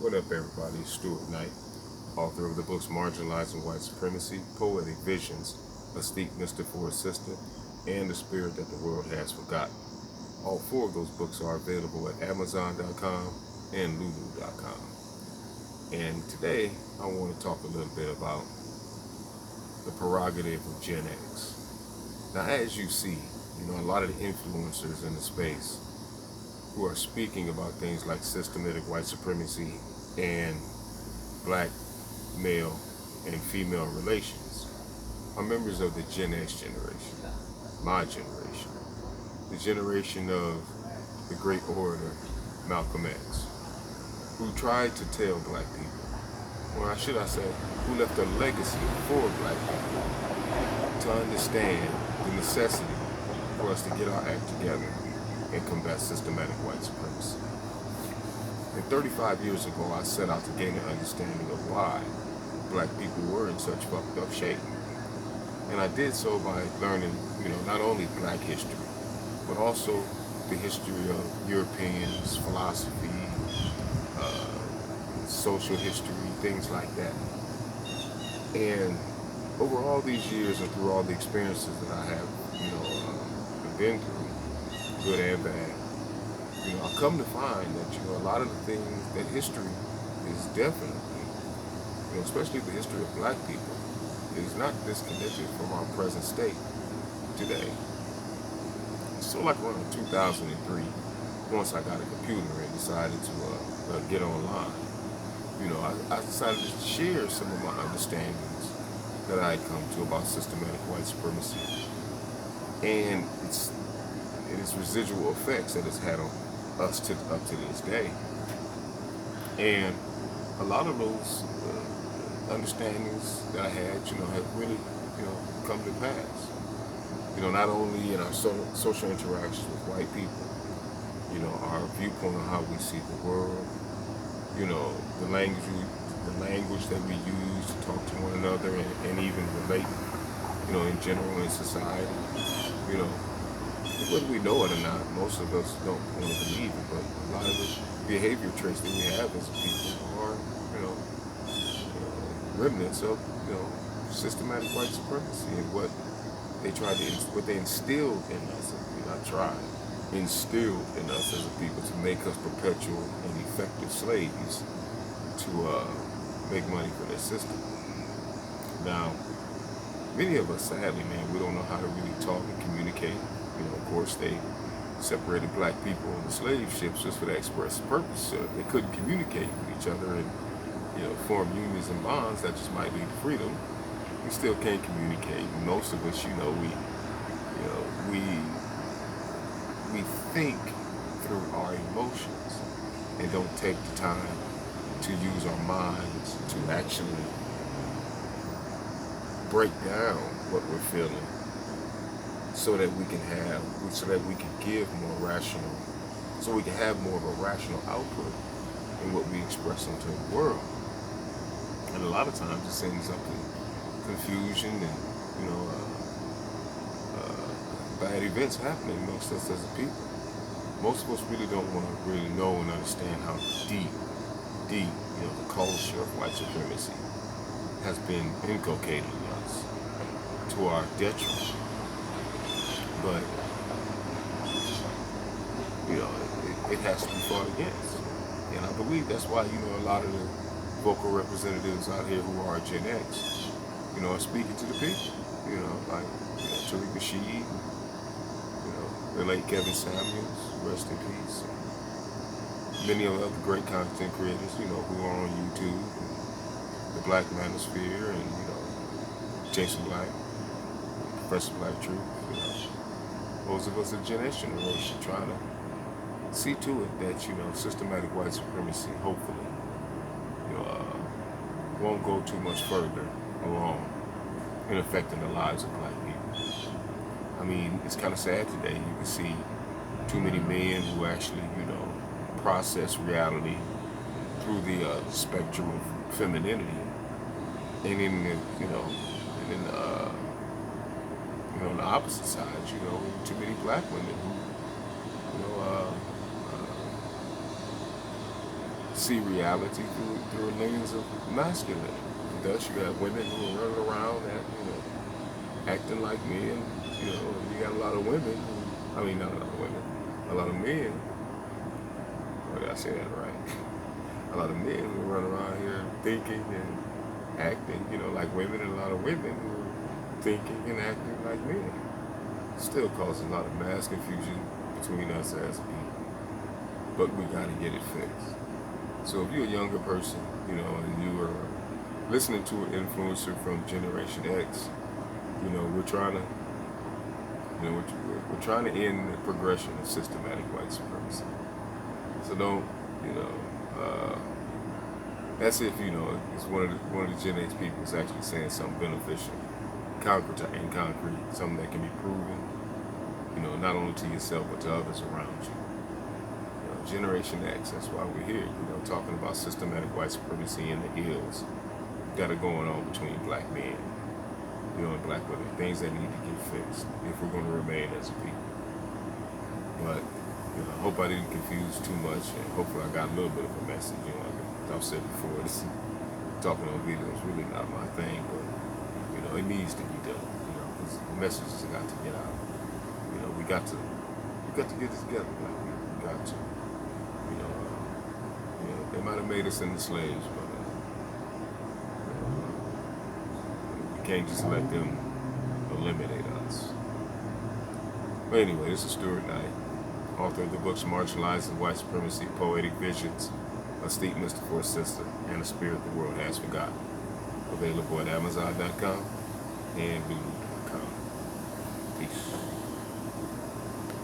What up, everybody? It's Stuart Knight, author of the books Marginalizing White Supremacy, Poetic Visions, A Steep Mister for a Sister, and The Spirit That the World Has Forgotten. All four of those books are available at Amazon.com and Lulu.com. And today, I want to talk a little bit about the prerogative of Gen X. Now, as you see, a lot of the influencers in the space who are speaking about things like systematic white supremacy and black male and female relations are members of the Gen X generation, my generation, the generation of the great orator Malcolm X, who tried to tell black people, or should I say, who left a legacy for black people to understand the necessity for us to get our act together and combat systematic white supremacy. And 35 years ago, I set out to gain an understanding of why black people were in such fucked up shape. And I did so by learning, not only black history, but also the history of Europeans, philosophy, social history, things like that. And over all these years and through all the experiences that I have, been through, good and bad, I come to find that, a lot of the things that history is definitely, especially the history of black people, is not disconnected from our present state today. So like around 2003, once I got a computer and decided to get online, I decided to share some of my understandings that I had come to about systematic white supremacy and its residual effects that it's had on us up to this day. And a lot of those understandings that I had, have really, come to pass. Not only in our social interactions with white people, our viewpoint on how we see the world, the language that we use to talk to one another and even relate, in general in society, whether we know it or not, most of us don't want to believe it, but a lot of the behavior traits that we have as a people are, remnants of, systematic white supremacy and what they instilled in us, instilled in us as a people to make us perpetual and effective slaves to make money for their system. Now, many of us, sadly, we don't know how to really talk and communicate. Of course, they separated black people on the slave ships just for that express purpose, so that they couldn't communicate with each other and, form unions and bonds that just might lead to freedom. We still can't communicate. Most of us, we think through our emotions and don't take the time to use our minds to actually break down what we're feeling so that we can give more rational, so we can have more of a rational output in what we express into the world. And a lot of times it ends up in confusion and, bad events happening amongst us as a people. Most of us really don't want to really know and understand how deep, the culture of white supremacy has been inculcated in us to our detriment. But, it has to be fought against. And I believe that's why, a lot of the vocal representatives out here who are Gen X, are speaking to the people. Like Tariq Nasheed, the late Kevin Samuels, rest in peace. Many of the other great content creators, who are on YouTube, the Black Manosphere, and, Jason Black, Professor Black Truth, those of us of the Gen X generation trying to see to it that, systematic white supremacy, hopefully, won't go too much further along in affecting the lives of black people. I mean, it's kind of sad today. You can see too many men who actually, process reality through the spectrum of femininity, and in the, on the opposite side, too many black women who, see reality through a lens of masculinity. And thus, you have women who are running around that, acting like men. You got a lot of women not a lot of women, a lot of men. Or did I say that right? A lot of men who run around here thinking and acting, like women, and a lot of women who are thinking and acting like men. Still causes a lot of mass confusion between us as people. But we got to get it fixed. So if you're a younger person, and you are listening to an influencer from Generation X, we're trying to, we're trying to end the progression of systematic white supremacy. So don't, that's if it's one of the Gen X people is actually saying something beneficial, concrete, something that can be proven, not only to yourself but to others around you. Generation X, that's why we're here, talking about systematic white supremacy and the ills that are going on between black men, and black women, things that need to get fixed if we're going to remain as a people. But, I hope I didn't confuse too much, and hopefully I got a little bit of a message. Like I've said before, talking on video is really not my thing, but, it needs to be done, because the messages got to get out. We got to get this together, black people. We got to. They might have made us into slaves, but we can't just let them eliminate us. But anyway, this is Stuart Knight, author of the books Marginalizing White Supremacy, Poetic Visions, A Steep Mystic for a Sister, and A Spirit the World Has Forgotten. Available at Amazon.com and Bulu.com. Peace.